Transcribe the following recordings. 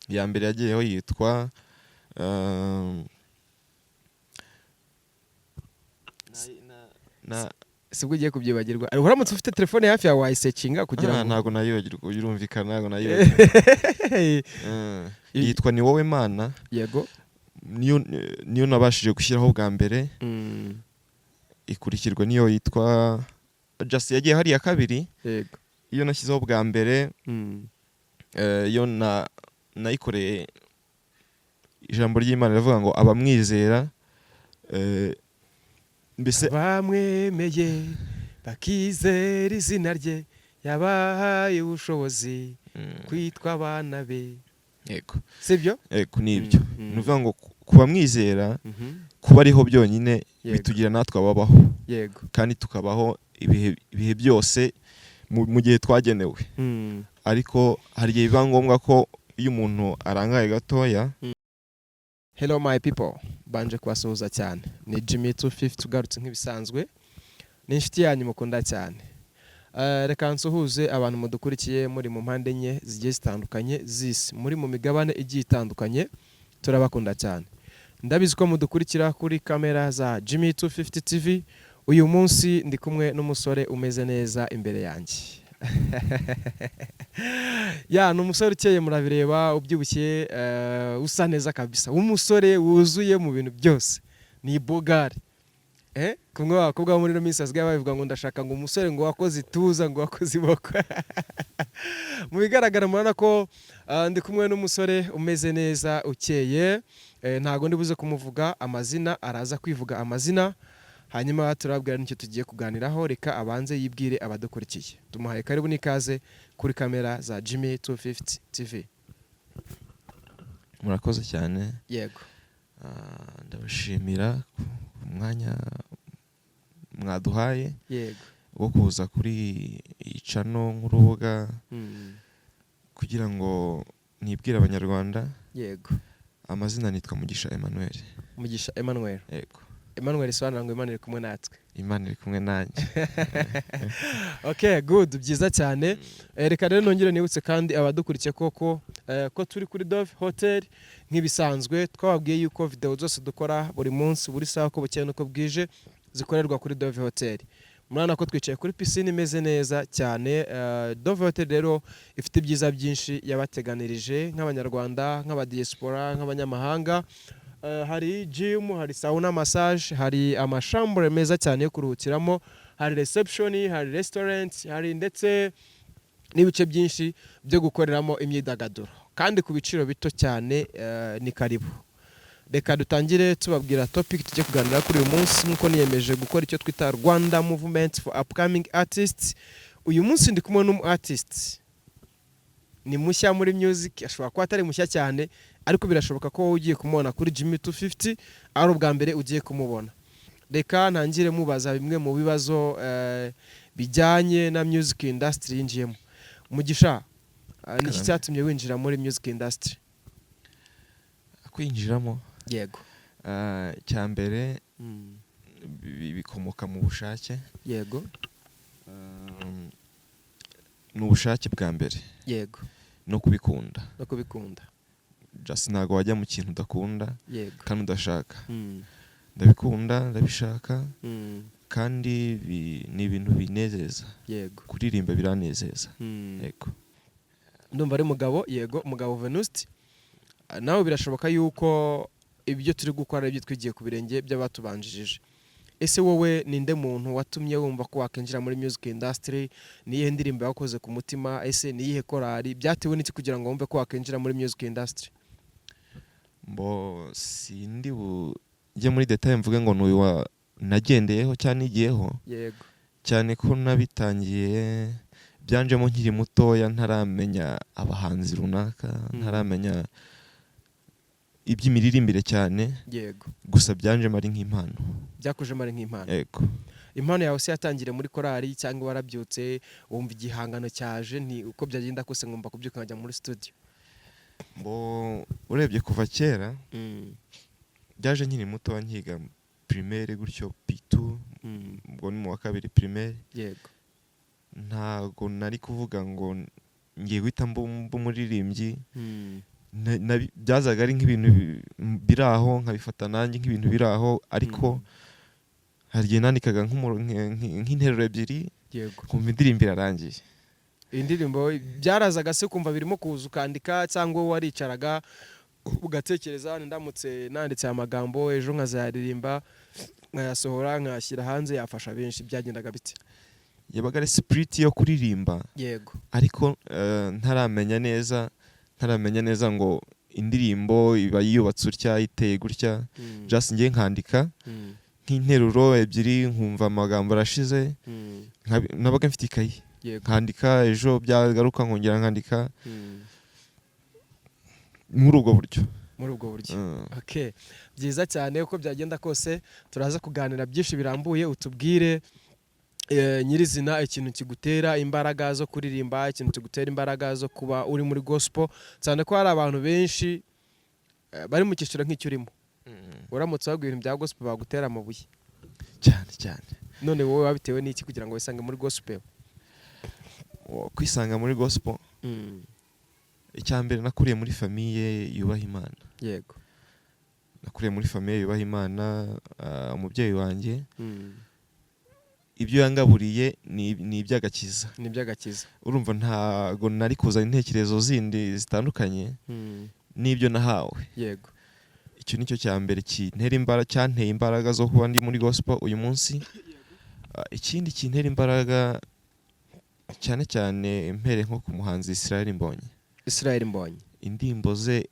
ya mbere yagiyeho yitwa sibwo ugiye kubyibagirwa uramutse ufite telefone hafi yawe wayisekinga kugira ngo ntago nayibagirwa urumvikana ntago nayibagirwa yitwa Ni Wowe Mana. yego niyo nabashije gushyiraho bwa mbere. ikurikirwa niyo yitwa Just yagiye hari ya kabiri. yego iyo nashyizeho bwa mbere yo nayikoreye ijambo ry'Imana rivuga ngo abamwizera mbese bamwemeye bakizera izina rye yabahaye ubushobozi kwitwa abana be. yego sibyo? yego nibyo nuvuga ngo kuba mwizera kuba ariho byonyine bitugira natwe ababaho. yego kandi tukabaho ibihe byose mu gihe twagenewe. ariko hari igihe biba ngombwa ko iyo umuntu arangaye gatoya. Hello my people, banje kubasuhuza cyane. Ni Jimmy 250 ugarutse nk'ibisanzwe. Ni inshuti yanyu mukunda cyane. Reka nsuhuze abantu mudukurikiye muri mu mpande enye zigiye zitandukanye z'isi, muri mu migabane igiye itandukanye, turabakunda cyane. Ndabizi ko mudukurikira kuri kamera za Jimmy 250 TV. Uyu munsi ndi kumwe n'umusore umeze neza imbere yanjye. ni umusore ukeye murabireba, ubyibushye, usa neza kabisa, umusore wuzuye mu bintu byose. Ni bogari. Kumwe abakobwa muri no minsi asigaye bavuga ngo ndashaka ngo umusore ngo wakoze ituza ngo wakoze iboko. Mu bigaragara murana ko ndi kumwe n'umusore umeze neza ukeye. Ntago ndibuze kumuvuga amazina, araza kwivuga amazina. Hanyuma turabwira n'icyo tugiye kuganiraho. Reka abanze yibwire abadukurikiye. Tumuhaye karibu n'ikaze kuri kamera za Jimmy 250 TV. Murakoze cyane. Yego. Ndabashimira umwanya mwaduhaye. Yego. Wo kuza kuri icano nk'urubuga kugira ngo nibwire abanyarwanda. Yego. Amazina nitwa Mugisha Emmanuel. Mugisha Emmanuel. Yego. Emmanuel sobanura ngo Imana iri kumwe natwe. Imana iri kumwe nanjye. Okay, good, byiza cyane. Reka rero nongere nibutse kandi abadukurikiye ko turi kuri Dove Hotel nk'ibisanzwe. Twababwiye yuko video zose dukora buri munsi buri saha ko bukeye nuko bwije zikorerwa kuri Dove Hotel. Murana ko twicaye kuri piscine imeze neza cyane. Dove Hotel rero ifite ibyiza byinshi yabateganirije nk'abanyarwanda, nk'abadiaspora, nk'abanyamahanga. Hari gym, hari sauna, massage, hari amashambure meza cyane yo kuruhukiramo, hari reception, hari restaurant, hari ndetse n'ibice byinshi byo gukoreramo imyidagaduro kandi ku biciro bito cyane. Ni karibu. Reka dutangire tubabwira topic tujye kuganira kuri uyu munsi nkuko niyemeje gukora icyo twita Rwanda Movement for Upcoming Artists. Uyu munsi ndi kumwe n'umu artist. Ni mushya muri music, ashobora kuba atari mushya cyane ariko birashoboka ko wowe ugiye kumubona kuri Jimmy 250 ari ubwa mbere ugiye kumubona. Reka ntangire mubaza bimwe mu bibazo bijyanye na music industry yinjiyemo. Mugisha, niki cyatumye winjira muri music industry? Kwinjiramo? Yego. Cya mbere bikomoka mu bushake. Yego. N'ubushake bwa mbere. Yego. No kubikunda. No kubikunda. Just ntago wajya mu kintu udakunda. Yego. Kandi udashaka. Ndabikunda, ndabishaka. Kandi ni ibintu binezeza. Yego. Kuririmba biranezeza. Yego. Ndumva ari mugabo. Yego, mugabo Venuste. Nawe birashoboka yuko ibyo turi gukora ibyo twigiye ku birenge by'abatubanjirije. Ese wowe ninde muntu watumye wumva ko wakinjira muri music industry? Niye ndirimbo yakoze ku mutima? Ese niyihe korali? Byatewe n'iki kugira ngo wumve ko wakinjira muri music industry? Sindi ujye muri detail mvuge ngo n'uyu nagendeyeho cyane igiyeho. Yego. Cyane ko nabitangiye byanjemo nkiri mutoya ntaramenya abahanzi runaka, ntaramenya iby'imiririmbire cyane. Yego. Gusa byanjemo ari nk'impano. Byakujemo ari nk'impano. Yego. Impano yawe se yatangire muri korali cyangwa warabyutse wumva igihangano cyaje ni uko byagenda kose ngomba kubyuka nkajya muri studio? Urebye kuva kera byaje nkiri muto nkiga primaire gutyo P2 ubwo ni mu wa kabiri primaire. Yego. Ntago nari kuvuga ngo ngiye guhita mba umuririmbyi byazaga ari nk'ibintu biri aho nkabifata nanjye nk'ibintu biri aho ariko hari igihe nandikaga nk'interuro ebyiri kumva indirimbo irarangiye. Indirimbo byarazaga se kumva birimo kuza ukandika cyangwa waricaraga ugatekereza ndamutse nanditse amagambo ejo nkazayaririmba nkayasohora nkashyira hanze yafasha benshi, byagendaga bite? Yabaga ari spirit yo kuririmba ariko ntaramenya neza ngo indirimbo iba yubatse utya iteye gutya, just ngiye nkandika nk'interuro ebyiri nkumva amagambo arashize, nabaga mfite ikayi nkandika, ejo byagaruka nkongera nkandika muri ubwo buryo. Okay, byiza cyane. Uko byagenda kose turaza kuganira byinshi birambuye, utubwire nyirizina ikintu kigutera imbaraga zo kuririmba, ikintu kigutera imbaraga zo kuba uri muri gospel, cyane ko hari abantu benshi bari mu cyiciro nk'icyo urimo. Uramutse wabwira ibintu bya gospel bagutera amabuye cyane. None wowe wabitewe n'iki kugira ngo wisange muri gospel? Kwisanga muri gospel, icyambere nakuriye muri famiye yubaha Imana. Nakuriye muri famiye yubaha Imana. Umubyeyi wanjye ibyo yangaburiye ni iby'agakiza. Urumva ntago nari kuzana intekerezo zindi zitandukanye n'ibyo nahawe. Icyo nicyo cyambere cyanteye imbaraga zo kuba ndi muri gospel uyu munsi. Ikindi kintera imbaraga cyane cyane impere nko ku muhanzi Israel Mbonyi. Indirimbo ze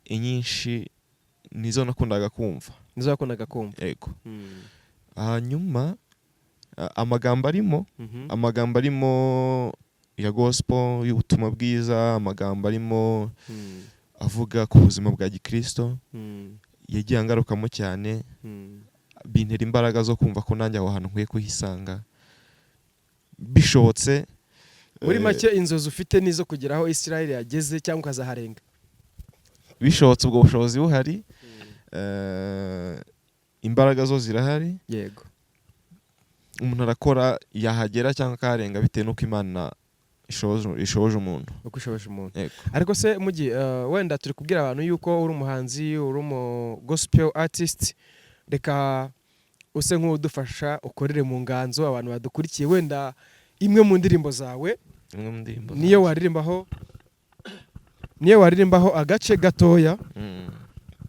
inyinshi nizo nakundaga kumva. Yego. Hanyuma amagambo arimo ya gospel y'ubutumwa bwiza, amagambo arimo avuga ku buzima bwa gikristo, yagiye angarukamo cyane, bintera imbaraga zo kumva ko nanjye aho hantu nkwiye kuhisanga bishobotse. Muri make inzozi ufite nizo kugeraho Israel yageze cyangwa ukazaharenga? Bishobotse, ubwo bushobozi buhari, imbaraga zo zirahari. Umuntu arakora yahagera cyangwa akaharenga bitewe n'uko Imana ishoboje umuntu. Ariko se mugi wenda turi kubwira abantu yuko uri umuhanzi, uri umu gospel artist, reka use nk'udufasha ukorere mu nganzo abantu badukurikiye, wenda imwe mu ndirimbo zawe niyo waririmbaho agace gatoya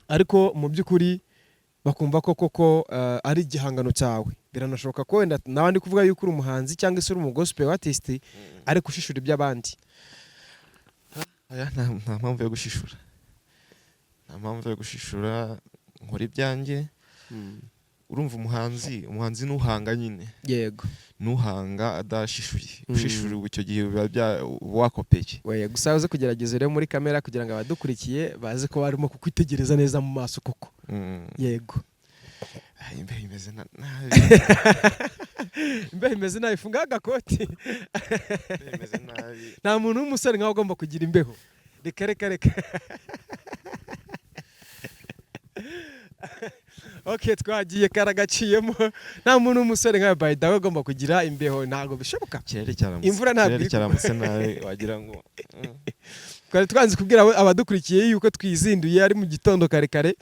ariko mu by'ukuri bakumva ko koko ari igihangano cyawe. Biranashoboka ko wenda nawe ndi kuvuga yuko uri umuhanzi cyangwa se uri umu gospel artist ariko ushishura iby'abandi. Nta mpamvu yo gushishura, nkora ibyanjye. Urumva umuhanzi nuhanga nyine. Nuhanga adashishuye. Ushishura icyo gihe biba wakopeye. Gusa uze kugerageza rero muri kamera kugira ngo abadukurikiye baze ko barimo kukwitegereza neza mu maso koko. Imbeho imeze nabi. Imbeho imeze nabi, funga agakoti. Nta muntu w'umusore nkaho ugomba kugira imbeho. Reka. Okay, twagiye karagaciyemo. Nta muntu w'umusore nka by the way ugomba kugira imbeho, ntago bishoboka. Imvura ntabwo cyaramutse nawe wagira ngo twari twanze kubwira abadukurikiye yuko twizinduye ari mu gitondo kare.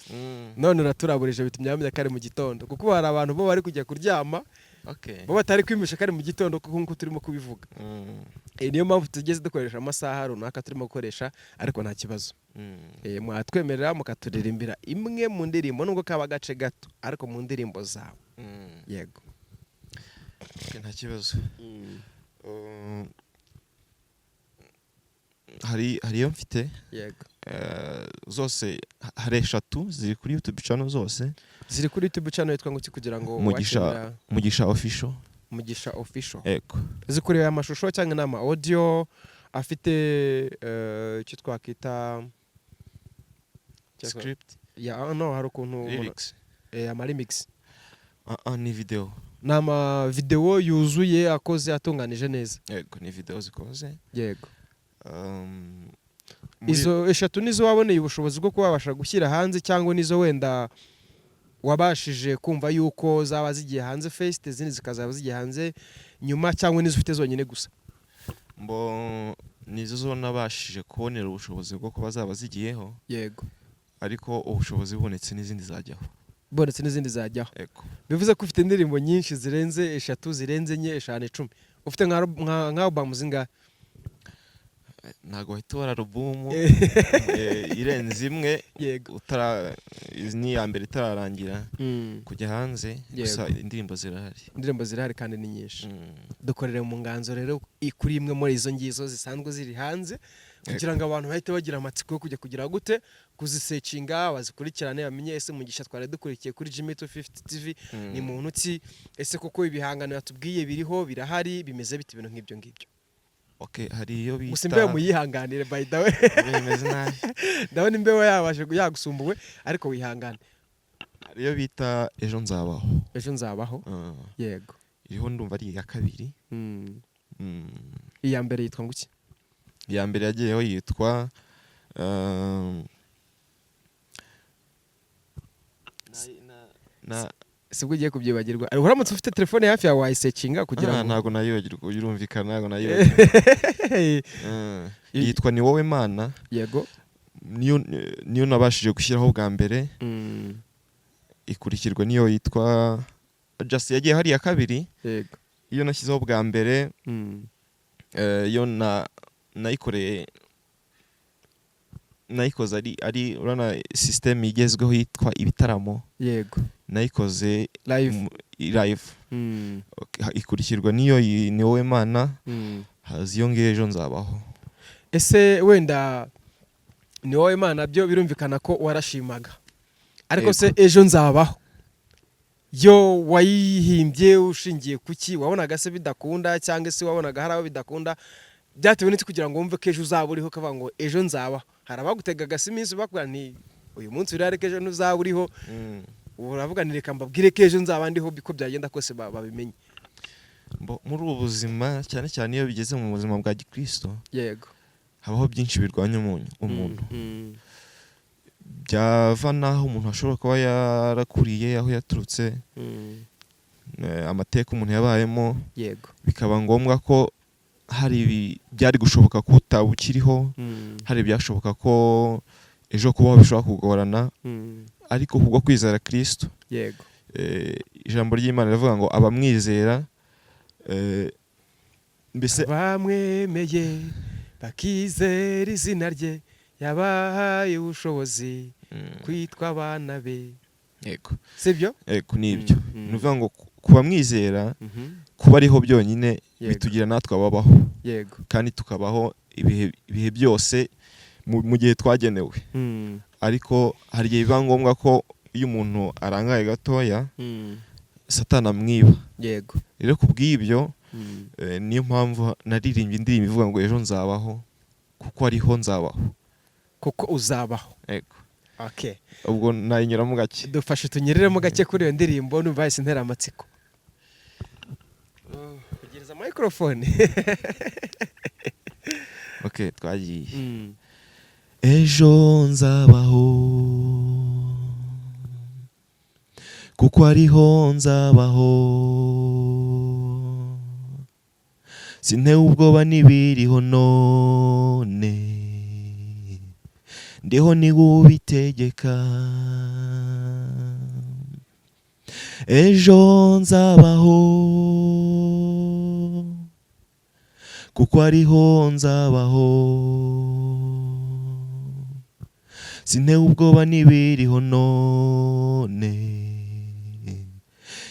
None uraturaburije bitumye bamenya kare mu gitondo, kuko hari abantu bo bari kujya kuryama bo batari kwimisha kare mu gitondo kuko turimo kubivuga. Niyo mpamvu tugeze dukoresha amasaha runaka turimo gukoresha, ariko nta kibazo. Mwatwemerera mukaturirimbira imwe mu ndirimbo nubwo kaba gace gato ariko mu ndirimbo zawe. Yego. Nta kibazo. Hari iyo mfite. Zose hari 3 ziri kuri YouTube channel zose. Ziri kuri YouTube channel yitwa ngo kugira ngo Mugisha official. Yego. Zikureba amashusho cyangwa nama audio afite icyo twakita script. No, hari ukuntu lyrics. Ama remix. Ni video. Nama video yuzuye akoze atunganije neza. Yego, ni video zikoze. Yego. Izo 3 nizo waboneye ubushobozi bwo kubasha gushyira hanze, cyangwa nizo wenda wabashije kumva yuko zaba zigiye hanze first, izindi zikazaba zigiye hanze nyuma, cyangwa nizo ufite zonyine gusa? nizo nabashije kubonera ubushobozi bwo kuba zaba zigiyeho, yego, ariko ubushobozi bubonetse n'izindi zajyaho. bonetse n'izindi zajyaho. Ego. Bivuze ko ufite indirimbo nyinshi zirenze 3, zirenze 4, 5, 10. Ufite nka album zingahe? Ntago wahita ubara alubumu irenze imwe, Yego. ni iya mbere itararangira kujya hanze, Yego. gusa indirimbo zirahari. Indirimbo zirahari kandi ni nyinshi. Dukorere mu nganzo rero kuri imwe muri izo ngizo zisanzwe ziri hanze, kugira ngo abantu bahite bagira amatsiko yo kujya kugira gute kuzisecinga, bazikurikirane, bamenye ese Mugisha twari dukurikiye kuri Jimmy 250 TV ni muntu ki, ese koko ibihangano yatubwiye biriho, birahari, bimeze bite ibintu nk'ibyo ngibyo. Okay, hari iyo bita Musimbe muyihanganire by the way. bimeze nabi. Ndabona imbeho yabashe yagusumbuwe ariko wihangane. Hari iyo bita Ejo Nzabaho. Ejo Nzabaho. Yego. Iriho ndumva ari iya kabiri. Iya mbere yitwa nguki? Iya mbere yagiyeho yitwa sibwo ugiye kubyibagirwa. Uramutse ufite telefone hafi yawe wayisecinga kugira ngo ntago nayibagirwa, urumvikana ntago nayibagirwa. Yitwa Ni Wowe Mana. Yego. Niyo nabashije gushyiraho bwa mbere. Ikurikirwa niyo yitwa Just yagiye hari ya kabiri. Yego. Iyo nashyizeho bwa mbere yo nayikoze ari urana system igezweho yitwa ibitaramo. Yego. Nayikoze live. Ikurikirwa niyo Ni Wowe Mana. Hazi iyo ngiyo Ejo Nzabaho. Ese wenda Ni Wowe Mana byo birumvikana ko warashimaga, ariko se Ejo Nzabaho yo wayihimbye ushingiye kuki? Wabonaga se bidakunda cyangwa se wabonaga hari abo bidakunda? Byatewe n'iki kugira ngo wumve ko ejo uzaba uriho, kavuga ngo Ejo Nzabaho? Hari abagutegaga se iminsi bakubwira ni uyu munsi urareka ejo ntuzaba uriho, uravuga ni reka mbabwire ko ejo nzaba ndiho, biko byagenda kose babimenye. Muri ubu buzima cyane cyane iyo bigeze mu buzima bwa Gikristo, yego, habaho byinshi birwanya umuntu. Byava naho umuntu ashobora kuba yarakuriye, aho yaturutse, amateka umuntu yabayemo, yego, bikaba ngombwa ko hari byari gushoboka ko utabukiriho, hari byashoboka ko ejo kubaho bishobora kugorana, ariko kubwo kwizera Kristo, yego, ijambo ry'Imana rivuga ngo abamwizera, mbese bamwemeye bakizera izina rye yabahaye ubushobozi kwitwa abana be. Yego. Sibyo? Yego, nibyo. Nuvuga ngo kuba mwizera, kuba ariho byonyine bitugira natwe ababaho. Yego. Kandi tukabaho ibihe byose mu gihe twagenewe. Ariko hari igihe biba ngombwa ko iyo umuntu arangaye gatoya, Satani amwiba. Yego. Rero kubw'ibyo niyo mpamvu naririmbye indirimbo ivuga ngo Ejo Nzabaho, kuko ariho nzabaho, kuko uzabaho. Yego. Okay. Ubwo nayinyuramo gake. Dufashe tunyereremo gake kuri iyo ndirimbo, numva yise ntera amatsiko. Kugereza microphone. Okay, twagiye. Ejo nzabaho, kuko ariho nzabaho, sintewe ubwoba n'ibiriho none, ndiho niwe ubitegeka. Ejo nzabaho, kuko ariho nzabaho, sintewe ubwoba n'ibiriho none,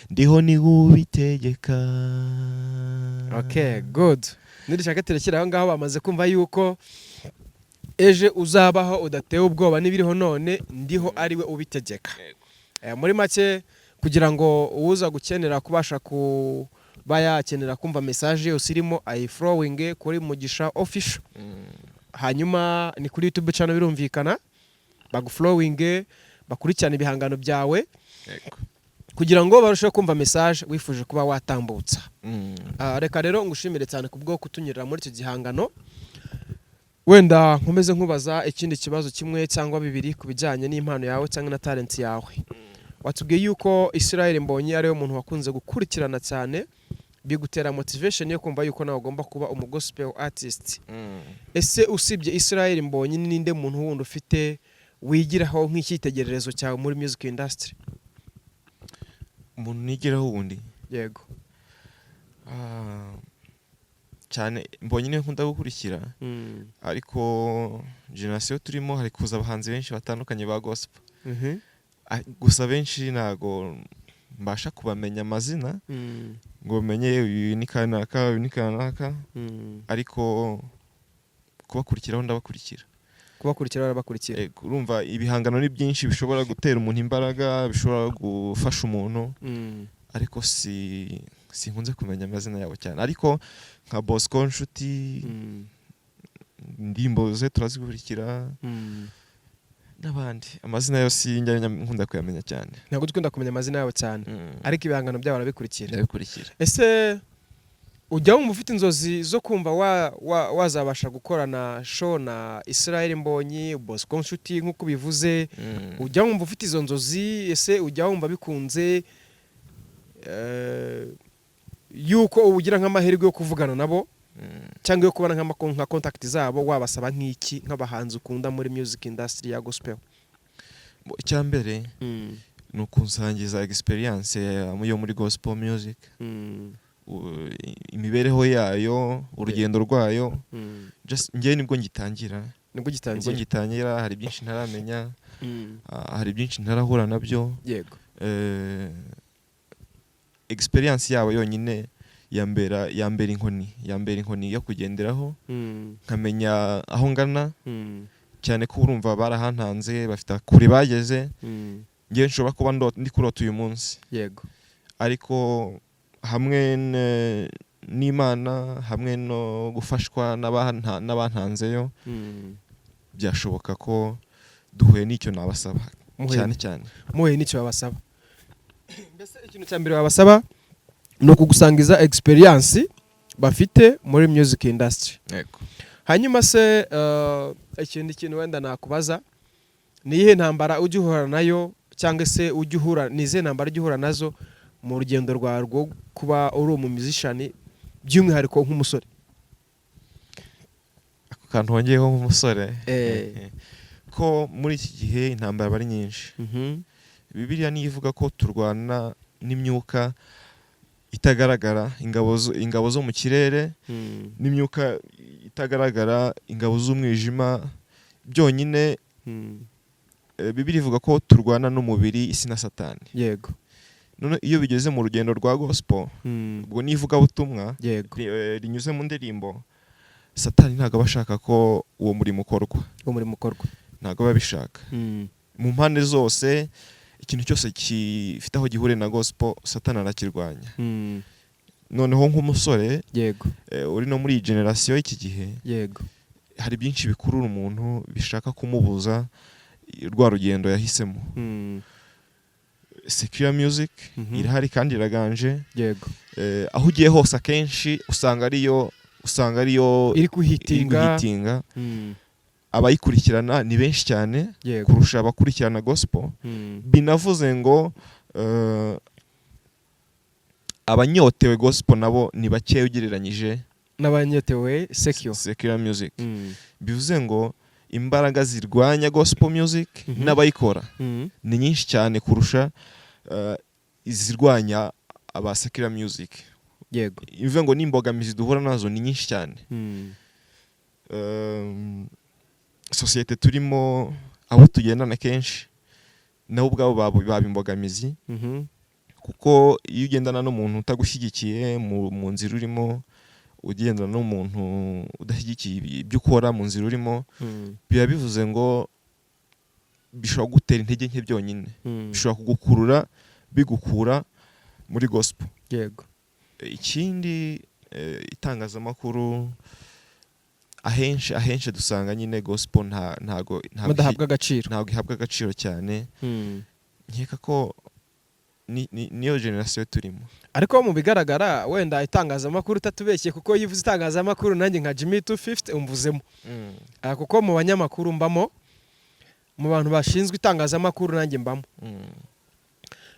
ndiho niwe ubitegeka. Okay, good. Nirishaka terekera aho ngaho bamaze kumva yuko eje uzabaho udatewe ubwoba n'ibiriho none, ndiho ariwe ubitegeka. Muri make kugira ngo uza gukenera kubasha kuba yakenera kumva message yose irimo ayiflowing kuri Mugisha Official. Hanyuma ni kuri YouTube channel birumvikana, baguflowing, bakurikirana ibihangano byawe. Kugira ngo barusheho kumva message wifuje kuba watambutsa. Reka rero ngushimire cyane kubwo kutunyurira muri icyo gihangano. Wenda nkomeze nkubaza ikindi kibazo kimwe cyangwa bibiri kubijyanye n'impano yawe cyangwa na talent yawe. Watubwiye yuko Israel Mbonyi ariwe muntu wakunze gukurikirana cyane bigutera motivation yo kumva yuko nawe ugomba kuba umu gospel artist. Ese usibye Israel Mbonyi ninde muntu wundi ufite wigiraho nk'icyitegererezo cyawe muri music industry? Umuntu nigiraho wundi? Yego. Cyane Mbonyi niwe nkunda gukurikira, ariko generation turimo hari kuza abahanzi benshi batandukanye ba gospel. Gusa benshi nago mbasha kubamenya amazina ngo menye uyu ni kanaka uyu ni kanaka, ariko kubakurikiraho ndabakurikira. Kubakurikira urumva ibihangano ni byinshi bishobora gutera umuntu imbaraga, bishobora gufasha umuntu, ariko sinkunze kumenya amazina yabo cyane. Ariko nka Bosco Nshuti, indirimbo ze turazigukurikira, n'abandi amazina yose njya nkunda kuyamenya cyane. Ntabwo dukunda kumenya amazina yabo cyane, ariko ibihangano byabo arabikurikira. Ese ujya wumva ufite inzozi zo kumva wazabasha gukorana show na Israel Mbonyi, Bosco Nshuti nk'uko bivuze? Ujya wumva ufite izo nzozi? Ese ujya wumva bikunze yuko ugira nk'amahirwe yo kuvugana nabo cyangwa yo kubona nka contact zabo, wabasaba nk'iki nk'abahanzi ukunda muri music industry ya gospel? Icyambere ni ukunsangiza experience yo muri gospel music, imibereho yayo, urugendo rwayo. Njye nibwo ngitangira, hari byinshi ntaramenya, hari byinshi ntarahura nabyo. Yego. Experience yabo yonyine yambera inkoni yo kugenderaho, nkamenya aho ngana, cyane ko urumva barahantanze, bafite kuri bageze. Njye nshobora kuba ndi kurota uyu munsi. Yego. Ariko hamwe n'Imana, hamwe no gufashwa n'abantanzeyo, byashoboka ko duhuye n'icyo nabasaba cyane. Muhuye n'icyo babasaba. Mbese ikintu cya mbere babasaba ni ukugusangiza experience bafite muri music industry. Yego. Hanyuma se ikindi kintu wenda nakubaza, ni iyihe ntambara ujya uhura nayo, cyangwa se nize ntambara ujya uhura nazo mu rugendo rwawe rwo kuba uri umu musician, by'umwihariko nk'umusore? Ako kantu wongeyeho nk'umusore, ko muri iki gihe intambara bari nyinshi. Bibiliya niyo ivuga ko turwana n'imyuka itagaragara, ingabo zo mu kirere, n'imyuka itagaragara, ingabo z'umwijima byonyine. Bibiliya ivuga ko turwana n'umubiri, isi na Satani. Yego. None iyo bigeze mu rugendo rwa gospel, ubwo nivuga butumwa rinyuze mu ndirimbo, Satani ntabwo bashaka ko uwo murimo ukorwa. Ntabwo babishaka. Mu mpande zose, ikintu cyose gifite aho gihure na gospel, Satani arakirwanya. Noneho nk'umusore, yego, uri no muri generation y'iki gihe, yego, hari byinshi bikurura umuntu bishaka kumubuza rwa rugendo yahisemo. Secular music irahari kandi iraganje. Yego. Aho ugiye hose akenshi usanga ariyo iri kuhitinga. Abayikurikirana ni benshi cyane kurusha abakurikirana gospel. Binavuze ngo abanyotewe gospel nabo ni bake ugereranyije n'abanyotewe secular music. Bivuze ngo imbaraga zirwanya gospel music n'abayikora ni nyinshi cyane kurusha izirwanya aba secular music. Yego. Bivuze ngo n'imbogamizi duhura nazo ni nyinshi cyane. Societe turimo, abo tugendana kenshi nabo ubwabo baba imbogamizi, kuko iyo ugendana n'umuntu utagushyigikiye mu nzira urimo, ugendana n'umuntu udashyigikiye ibyo ukora mu nzira urimo, biba bivuze ngo bishobora gutera intege nke byonyine, bishobora kugukurura bigukura muri gospel. Yego. Ikindi itangazamakuru ahenshi dusanga nyine gospel ntago ihabwa agaciro cyane. Nkeka ko niyo generation turimo. Ariko mu bigaragara wenda itangazamakuru tatubeshye, kuko yivuze itangazamakuru nanjye nka Jimmy 250 umvuzemo. Kuko mu banyamakuru mbamo, mu bantu bashinzwe itangazamakuru nanjye mbamo.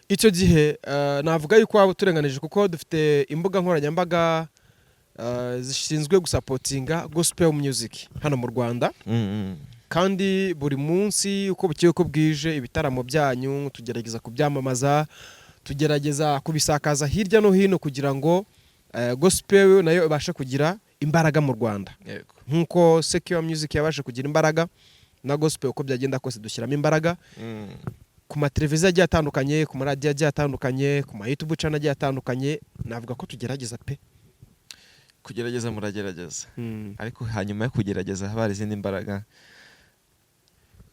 icyo gihe navuga yuko waba uturenganije kuko dufite imbuga nkoranyambaga zishinzwe gusapotinga gospel music hano mu Rwanda. Kandi buri munsi uko bukiye uko bwije ibitaramo byanyu tugerageza kubyamamaza, tugerageza kubisakaza hirya no hino kugira ngo gospel nayo ibashe kugira imbaraga mu Rwanda. Nkuko secular music yabashe kugira imbaraga, na gospel uko byagenda kose dushyiramo imbaraga. Ku mateleviziyo agiye atandukanye, ku maradiyo agiye atandukanye, ku ma YouTube channel agiye atandukanye, navuga ko tugerageza pe. Kugerageza muragerageza. Ariko hanyuma yo kugerageza haba hari izindi imbaraga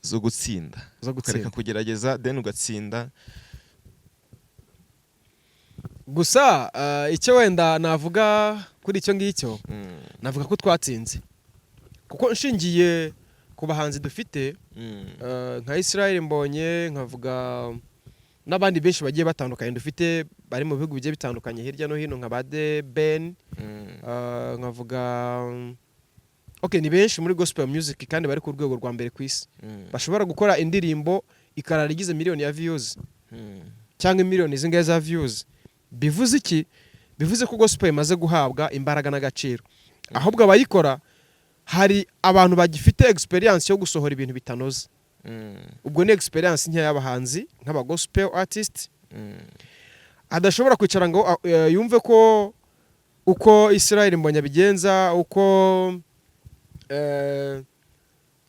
zo gutsinda. Ukareka kugerageza then ugatsinda. Gusa icyo wenda navuga kuri icyo ngicyo, navuga ko twatsinze. Kuko nshingiye ku bahanzi dufite, nka Israel Mbonye, nkavuga n'abandi benshi bagiye batandukanye dufite bari mu bihugu bigiye bitandukanye hirya no hino, nka Bade Ben, nkavuga ni benshi muri gospel music kandi bari ku rwego rwa mbere ku isi. Bashobora gukora indirimbo ikarara igize miliyoni ya views cyangwa miliyoni zingahe za views. Bivuze iki? Bivuze ko gospel imaze guhabwa imbaraga n'agaciro. Ahubwo abayikora hari abantu bagifite experience yo gusohora ibintu bitanoze. Ubwo ni experience nke y'abahanzi nk'aba gospel artist. Adashobora kwicara ngo yumve ko uko Israel Mbonye abigenza, uko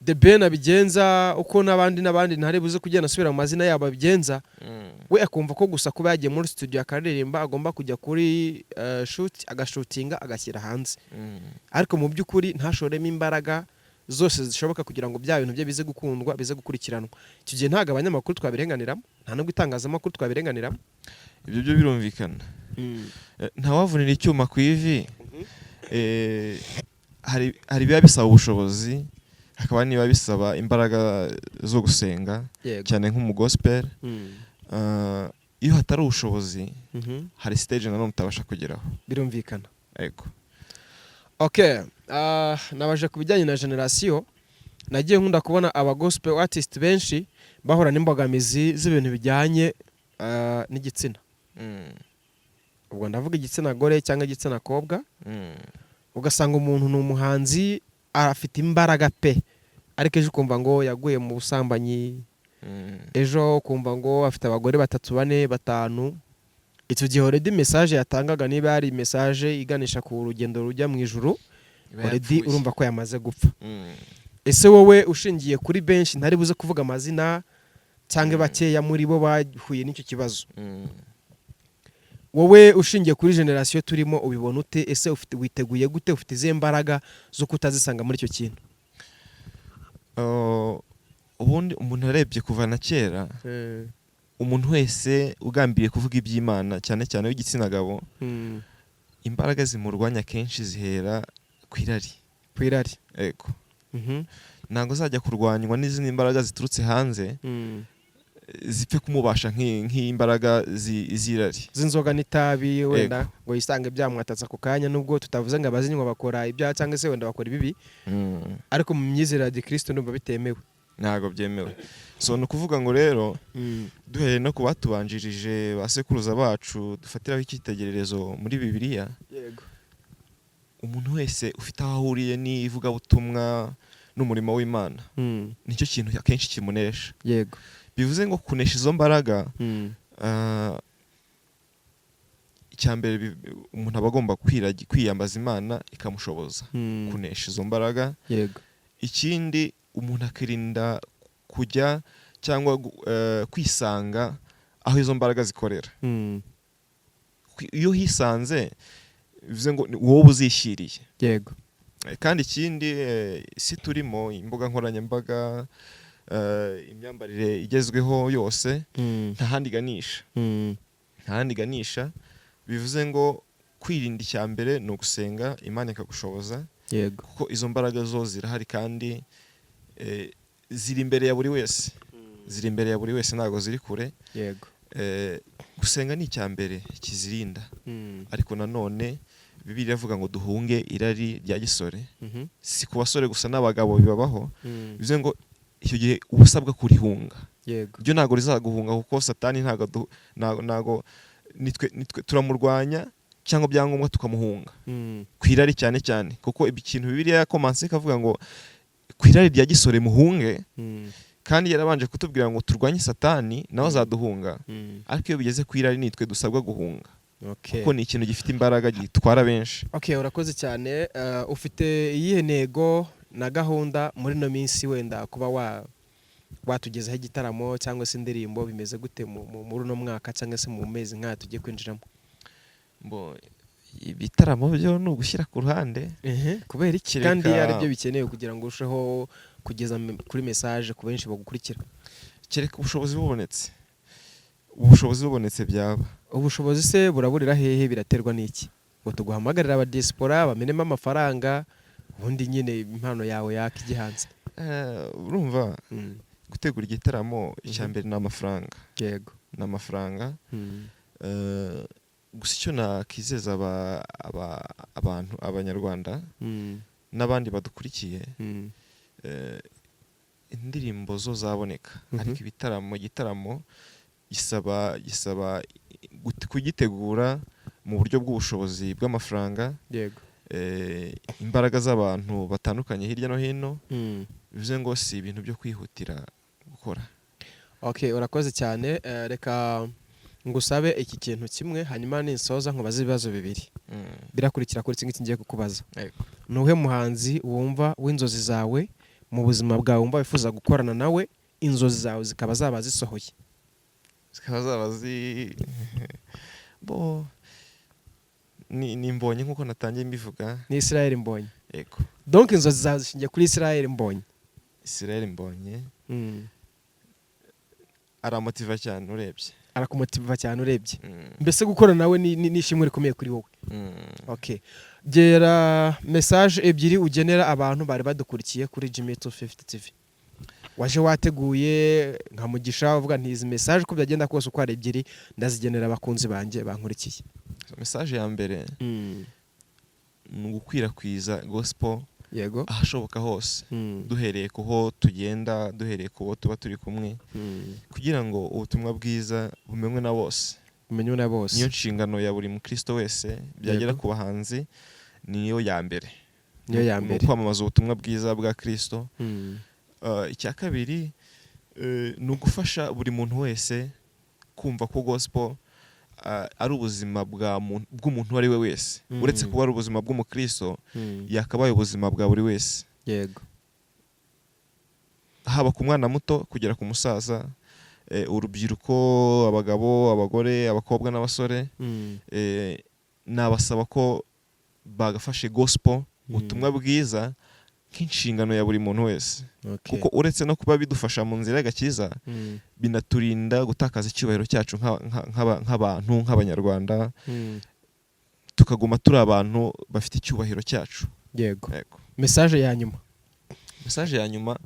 The Ben abigenza, uko n'abandi ntari buze kugenda asubira mu mazina yabo abigenza. We akumva ko gusa kuba yagiye muri studio akaririmba agomba kujya kuri shoot agashootinga agashyira hanze. Ariko mu by'ukuri ntashoremo imbaraga zose zishoboka kugira ngo bya bintu bye bize gukundwa, bize gukurikiranwa. Icyo gihe ntago abanyamakuru twabirenganiramo, nta no gutangazamakuru twabirenganiramo. Ibyo byo birumvikana. Ntawavunira icyuma ku ivi. Hari biba bisaba ubushobozi, hakaba niba bisaba imbaraga zo gusenga, cyane nk'umu gospel. Iyo hatari ubushobozi, hari stage nanone utabasha kugeraho. Birumvikana. Yego. Nabaje ku bijyanye na generation, nagiye nkunda kubona aba gospel artist benshi bahura n'imbogamizi z'ibintu bijyanye n'igitsina. Ubwo ndavuga igitsina gore cyangwa igitsina kobwa. Ugasanga umuntu ni umuhanzi afite imbaraga pe, ariko ejo ukumva ngo yaguye mu busambanyi, ejo ukumva ngo afite abagore 3 4 5. Icyo gihe already message yatangaga niba ari message iganisha ku rugendo rujya mu ijuru, already urumva ko yamaze gupfa. Ese wowe ushingiye kuri benshi ntari buze kuvuga amazina cyangwa bakeya muri bo bahuye n'icyo kibazo, wowe ushingiye kuri generation turimo ubibona ute? Ese witeguye gute? Ufite izihe mbaraga zo kutazisanga muri icyo kintu? Ubundi umuntu arebye kuva na kera, umuntu wese ugambiye kuvuga iby'Imana cyane cyane w'igitsina gabo, imbaraga zimurwanya kenshi zihera kwirari. Yego. Ntabwo zajya kurwanywa n'izindi mbaraga ziturutse hanze zipfe kumubasha nk'imbaraga z'irari z'inzoga n'itabi, wenda ngo yisange byamwatatsa ku kanya, nubwo tutavuze ngo abazinywa bakora ibyaha cyangwa se wenda bakora ibibi, ariko mu myizerere ya Kristo ndumva bitemewe. Ntabwo byemewe. So ni ukuvuga ngo rero duhereye no kubatubanjirije basekuruza bacu dufatiraho icyitegererezo muri Bibiliya. Yego. Umuntu wese ufite aho ahuriye n'ivugabutumwa n'umurimo w'Imana, nicyo kintu akenshi kimunesha. Yego. Bivuze ngo kunesha izo mbaraga, icyambere umuntu aba agomba kwiyambaza Imana ikamushoboza kunesha izo mbaraga. Yego. Ikindi umuntu akirinda kujya cyangwa kwisanga aho izo mbaraga zikorera. Iyo hisanze bivuze ngo wowe uzishyiriye. Yego. Kandi ikindi si turimo imbuga nkoranyambaga, imyambarire igezweho yose, nta handi ganisha. Bivuze ngo kwirinda icyambere ni ugusenga Imana ikagushoboza. Yego. Kuko izo mbaraga zo zirahari kandi ziri imbere ya buri wese. Ntago ziri kure. Yego. Gusenga ni icyambere kizirinda. Ariko nanone Bibiliya iravuga ngo duhunge irari rya gisore. Si ku basore gusa n'abagabo bibabaho. Bivuze ngo icyo gihe ubusabwa kurihunga. yego byo ntago rizaguhunga kuko satani ntago nitwe turamurwanya cyangwa byangombwa tukamuhunga kwirari cyane cyane kuko ikintu Bibiliya yakomanse kavuga ngo kwirari rya gisore muhunge kandi yarabanje kutubwira ngo turwanye satani nawe azaduhunga ariko iyo bigeze kwirari nitwe dusabwa guhunga kuko ni ikintu gifite imbaraga gitwara benshi. Urakoze cyane. Ufite iyihe ntego na gahunda muri no minsi wenda kuba watugezaho igitaramo cyangwa se indirimbo bimeze gute muri uno mwaka cyangwa se mu mezi nk'aya tugiye kwinjiramo? Ibitaramo byo ni ugushyira ku ruhande kubera iki kandi ari byo bikenewe kugira ngo urusheho kugeza kuri message ku benshi bagukurikira? Kereka ubushobozi bubonetse byaba. Ubushobozi se buraburira hehe? Biraterwa n'iki? Ngo tuguhamagarira aba diaspora bamenemo amafaranga ubundi nyine impano yawe yakigihanze? Urumva gutegura igitaramo cyambere n'amafaranga. Yego n'amafaranga. Gusa icyo nakizeza abantu abanyarwanda n'abandi badukurikiye indirimbo zo zaboneka ariko igitaramo gisaba kugitegura mu buryo bw'ubushobozi bw'amafaranga. Yego imbaraga z'abantu batandukanye hirya no hino bivuze ngo si ibintu byo kwihutira gukora. Urakoze cyane. Reka ngusabe iki kintu kimwe hanyuma ninsoza nkubaza ibibazo bibiri birakurikira kuri iki ngiye kukubaza. Nuhe muhanzi wumva w'inzozi zawe mu buzima bwawe wumva wifuza gukorana nawe inzozi zawe zikaba zaba zisohoye? Zikaba zaba ni Mbonyi nkuko natangiye mbivuga. Ni Israel Mbonyi. Yego. Donc inzozi zawe zishingiye kuri Israel Mbonyi. Israel Mbonyi aramotiva cyane urebye. Arakumotiva cyane urebye. Mbese gukora nawe ni ishimwe rikomeye kuri wowe. Gera message ebyiri ugenera abantu bari badukurikiye kuri Jimmy 250 TV. Waje wateguye nka Mugisha uvuga ntizi message ko byagenda kose uko ari ebyiri ndazigenera abakunzi banje bankurikiye. Message ya mbere ni ugukwirakwiza gospel yego ahashoboka hose duhereye kuho tugenda duhereye kubo tuba turi kumwe kugira ngo ubutumwa bwiza bumenywe na bose. Niyo nshingano ya buri mukristo wese byagera ku bahanzi niyo ya mbere. Kwamamaza ubutumwa bwiza bwa Kristo. Icya kabiri ni ugufasha buri muntu wese kumva ko gospel ari ubuzima bw'umuntu ari we wese uretse kuba ari ubuzima bw'umukristo yakabaye ubuzima bwa buri wese. Yego. Haba ku mwana muto kugera ku musaza, urubyiruko, abagabo, abagore, abakobwa n'abasore, nabasaba ko bagafashe gospel ubutumwa bwiza nk'inshingano ya buri muntu wese. Kuko uretse no kuba bidufasha mu nzira y'agakiza binaturinda gutakaza icyubahiro cyacu nk'abantu nk'abanyarwanda tukaguma turi abantu bafite icyubahiro cyacu. Yego. Message ya nyuma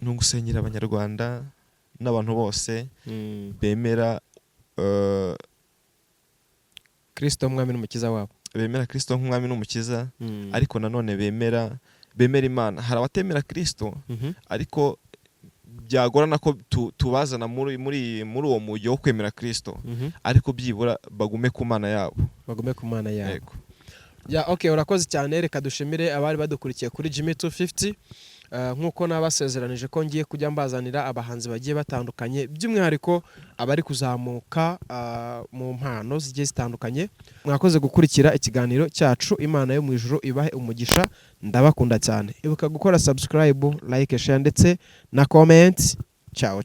ni ugusengera abanyarwanda n'abantu bose bemera Kristo umwami n'umukiza wabo. Bemera Kristo nk'umwami n'umukiza ariko nanone bemera Imana. Hari abatemera Kristo ariko byagorana ko tubazana muri uwo mujyo wo kwemera Kristo ariko byibura bagume ku Mana yabo. Yego. Urakoze cyane. Reka dushimire abari badukurikiye kuri Jimmy 250. Nkuko nabasezeranije ko ngiye kujya mbazanira abahanzi bagiye batandukanye by'umwihariko abari kuzamuka mu mpano zigiye zitandukanye. Mwakoze gukurikira ikiganiro cyacu. Imana yo mu ijuru ibahe umugisha. Ndabakunda cyane. Ibuka gukora subscribe, like, share ndetse na comment. Ciao.